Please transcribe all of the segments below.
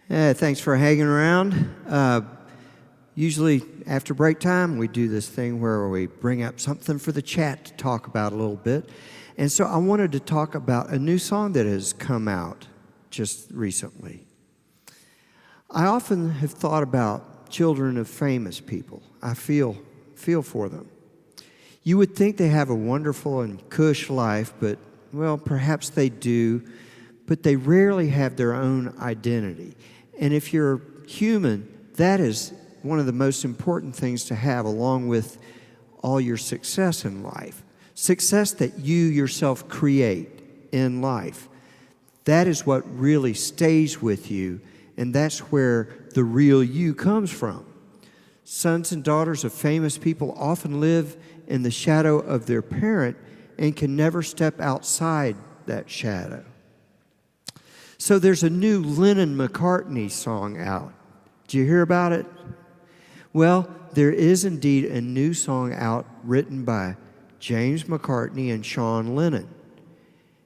Thanks for hanging around. Usually after break time, we do this thing where we bring up something for the chat to talk about a little bit. And so I wanted to talk about a new song that has come out just recently. I often have thought about children of famous people. I feel for them. You would think they have a wonderful and cush life, but, well, perhaps they do, but they rarely have their own identity. And if you're human, that is one of the most important things to have, along with all your success in life. Success that you yourself create in life. That is what really stays with you, and that's where the real you comes from. Sons and daughters of famous people often live in the shadow of their parent and can never step outside that shadow. So there's a new Lennon McCartney song out. Did you hear about it? Well, there is indeed a new song out written by James McCartney and Sean Lennon.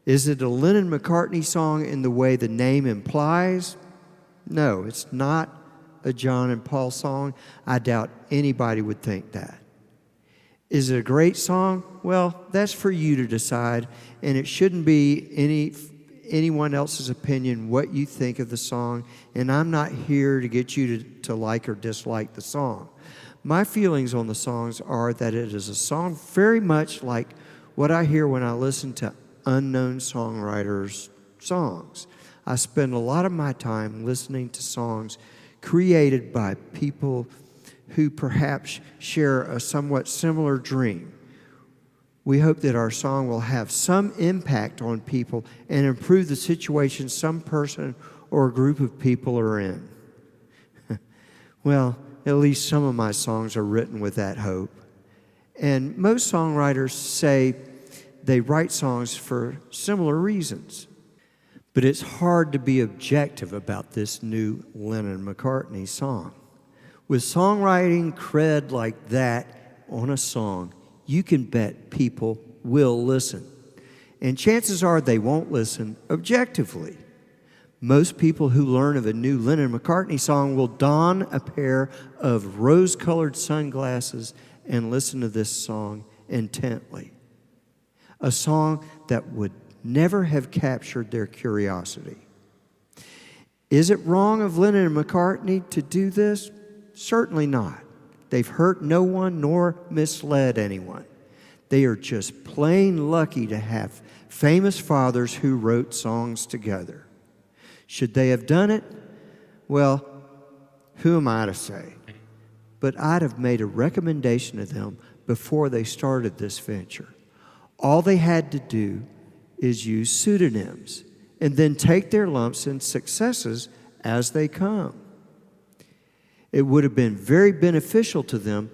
Is it a Lennon McCartney song in the way the name implies? No, it's not a John and Paul song. I doubt anybody would think that. Is it a great song? Well, that's for you to decide, and it shouldn't be anyone else's opinion what you think of the song, and I'm not here to get you to like or dislike the song. My feelings on the songs are that it is a song very much like what I hear when I listen to unknown songwriters' songs. I spend a lot of my time listening to songs created by people who perhaps share a somewhat similar dream. We hope that our song will have some impact on people and improve the situation some person or a group of people are in. Well, at least some of my songs are written with that hope. And most songwriters say they write songs for similar reasons. But it's hard to be objective about this new Lennon McCartney song. With songwriting cred like that on a song, you can bet people will listen. And chances are they won't listen objectively. Most people who learn of a new Lennon McCartney song will don a pair of rose-colored sunglasses and listen to this song intently. A song that would never have captured their curiosity. Is it wrong of Lennon and McCartney to do this? Certainly not. They've hurt no one nor misled anyone. They are just plain lucky to have famous fathers who wrote songs together. Should they have done it? Well, who am I to say? But I'd have made a recommendation to them before they started this venture. All they had to do is use pseudonyms and then take their lumps and successes as they come. It would have been very beneficial to them,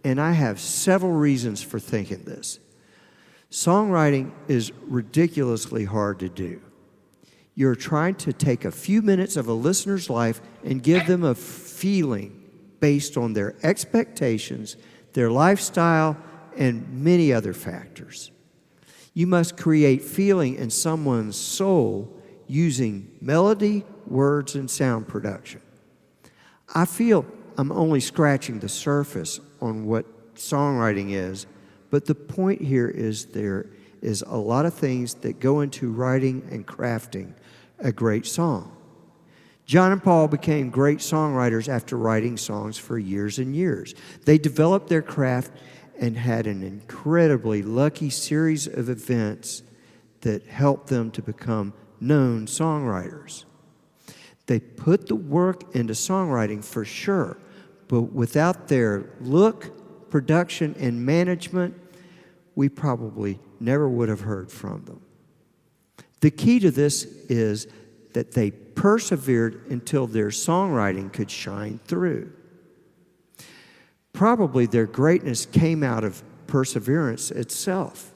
and I have several reasons for thinking this. Songwriting is ridiculously hard to do. You're trying to take a few minutes of a listener's life and give them a feeling based on their expectations, their lifestyle, and many other factors. You must create feeling in someone's soul using melody, words, and sound production. I feel I'm only scratching the surface on what songwriting is, but the point here is there is a lot of things that go into writing and crafting a great song. John and Paul became great songwriters after writing songs for years and years. They developed their craft and had an incredibly lucky series of events that helped them to become known songwriters. They put the work into songwriting for sure, but without their look, production, and management, we probably never would have heard from them. The key to this is that they persevered until their songwriting could shine through. Probably their greatness came out of perseverance itself.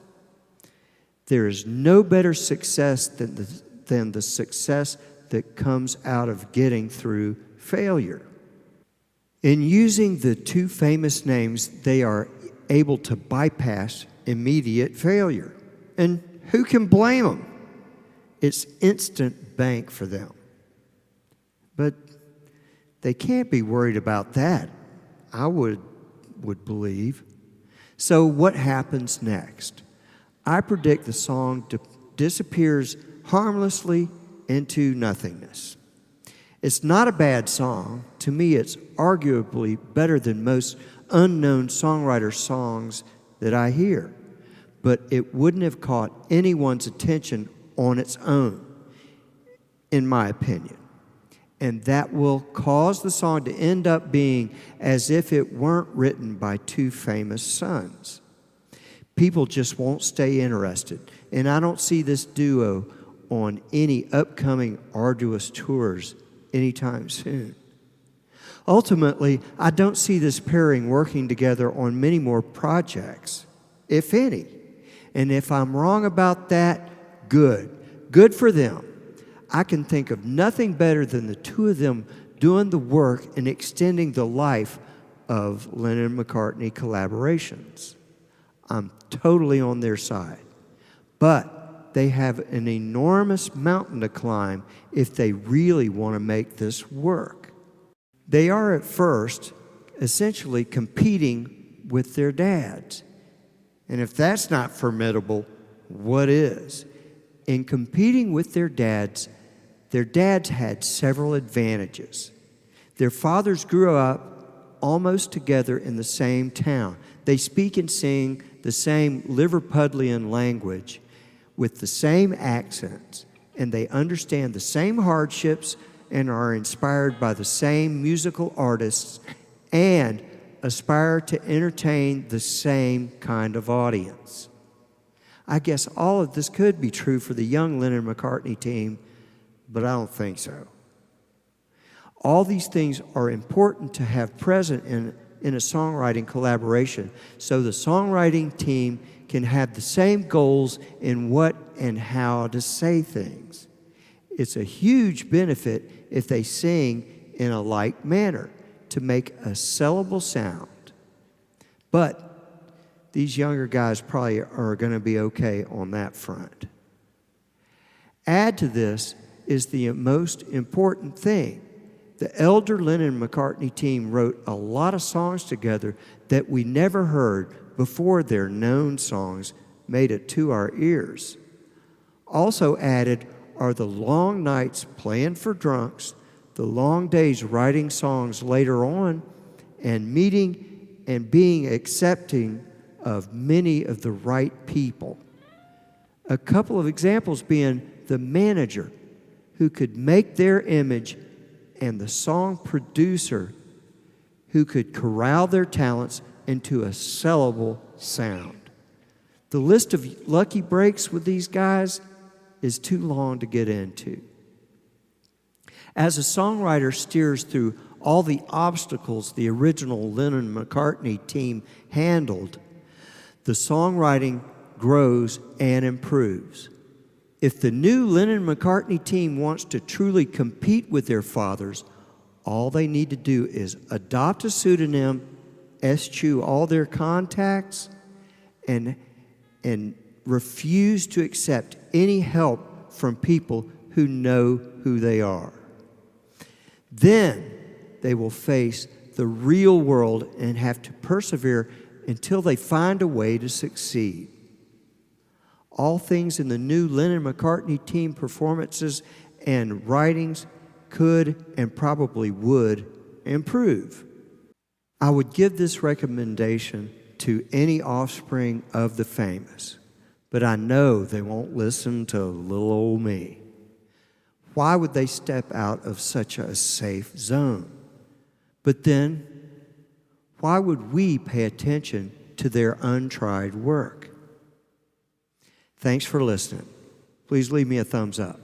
There is no better success than the success that comes out of getting through failure. In using the two famous names, they are able to bypass immediate failure. And who can blame them? It's instant bank for them. But They can't be worried about that, I would believe. So what happens next? I predict the song disappears harmlessly into nothingness. It's not a bad song. To me, it's arguably better than most unknown songwriter songs that I hear. But it wouldn't have caught anyone's attention on its own, in my opinion. And that will cause the song to end up being as if it weren't written by two famous sons. People just won't stay interested. And I don't see this duo on any upcoming arduous tours anytime soon. Ultimately, I don't see this pairing working together on many more projects, if any. And if I'm wrong about that, good. Good for them. I can think of nothing better than the two of them doing the work and extending the life of Lennon McCartney collaborations. I'm totally on their side. But they have an enormous mountain to climb if they really want to make this work. They are at first essentially competing with their dads. And if that's not formidable, what is? In competing with their dads had several advantages. Their fathers grew up almost together in the same town. They speak and sing the same Liverpudlian language with the same accents, and they understand the same hardships and are inspired by the same musical artists and aspire to entertain the same kind of audience. I guess all of this could be true for the young Lennon McCartney team, but I don't think so. All these things are important to have present in a songwriting collaboration so the songwriting team can have the same goals in what and how to say things. It's a huge benefit if they sing in a like manner to make a sellable sound. But these younger guys probably are going to be okay on that front. Add to this is the most important thing. The elder Lennon McCartney team wrote a lot of songs together that we never heard before their known songs made it to our ears. Also added are the long nights playing for drunks, the long days writing songs later on, and meeting and being accepting of many of the right people. A couple of examples being the manager who could make their image and the song producer who could corral their talents into a sellable sound. The list of lucky breaks with these guys is too long to get into. As a songwriter steers through all the obstacles the original Lennon McCartney team handled, the songwriting grows and improves. If the new Lennon McCartney team wants to truly compete with their fathers, all they need to do is adopt a pseudonym, eschew all their contacts, and refuse to accept any help from people who know who they are. Then they will face the real world and have to persevere until they find a way to succeed. All things in the new Lennon McCartney team performances and writings could and probably would improve. I would give this recommendation to any offspring of the famous, but I know they won't listen to little old me. Why would they step out of such a safe zone? But then, why would we pay attention to their untried work? Thanks for listening. Please leave me a thumbs up.